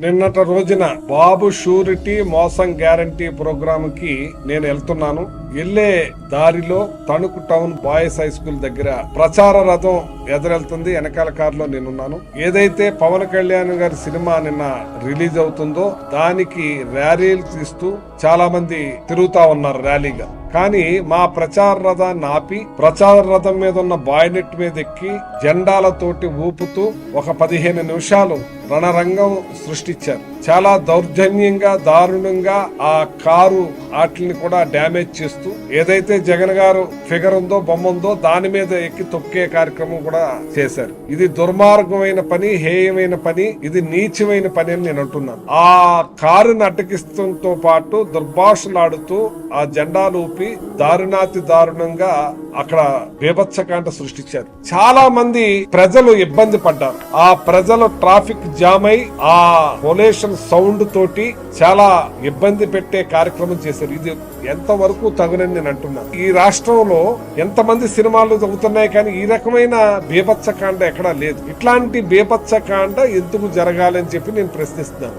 నిన్నటి రోజున బాబు షూరిటీ మోసం గ్యారంటీ ప్రోగ్రామ్ కి నేను వెళ్తున్నాను. వెళ్లే దారిలో Tanuku town boys high school దగ్గర ప్రచార రథం ఎదురెళ్తుంది. వెనకాల కారులో నేనున్నాను. ఏదైతే పవన్ కళ్యాణ్ గారి సినిమా నిన్న రిలీజ్ అవుతుందో దానికి ర్యాలీలు తీస్తూ చాలా మంది తిరుగుతా ఉన్నారు ర్యాలీగా. కానీ మా ప్రచార రథాన్ని ఆపి ప్రచార రథం మీద ఉన్న బాయ్నెట్ మీద ఎక్కి జెండాలతోటి ఊపుతూ ఒక 15 నిమిషాలు రణరంగం సృష్టించారు. చాలా దౌర్జన్యంగా దారుణంగా ఆ కారు వాటిని కూడా డ్యామేజ్ చేస్తూ ఏదైతే జగన్ గారు ఫిగర్ ఉందో బొమ్మ ఉందో దాని మీద ఎక్కి తొక్కే కార్యక్రమం కూడా చేశారు. ఇది దుర్మార్గమైన పని, హేయమైన పని, ఇది నీచమైన పని అని నేను అంటున్నాను. ఆ కారుని అడ్డగిస్తంతో పాటు దుర్భాషలాడుతూ ఆ జెండాలు ఊపి దారుణాతి దారుణంగా అక్కడ బీభత్సకాండ సృష్టించారు. చాలా మంది ప్రజలు ఇబ్బంది పడ్డారు. ఆ ప్రజలు ట్రాఫిక్ జామ్ అయి ఆ పొల్యూషన్ సౌండ్ తోటి చాలా ఇబ్బంది పెట్టే కార్యక్రమం చేశారు. ఇది ఎంతవరకు తగునని నేను అంటున్నాను. ఈ రాష్ట్రంలో ఎంతమంది సినిమాలు జరుగుతున్నాయి కానీ ఈ రకమైన బీభత్సకాండ ఎక్కడా లేదు. ఇట్లాంటి బీభత్సకాండ ఎందుకు జరగాలని చెప్పి నేను ప్రశ్నిస్తున్నాను.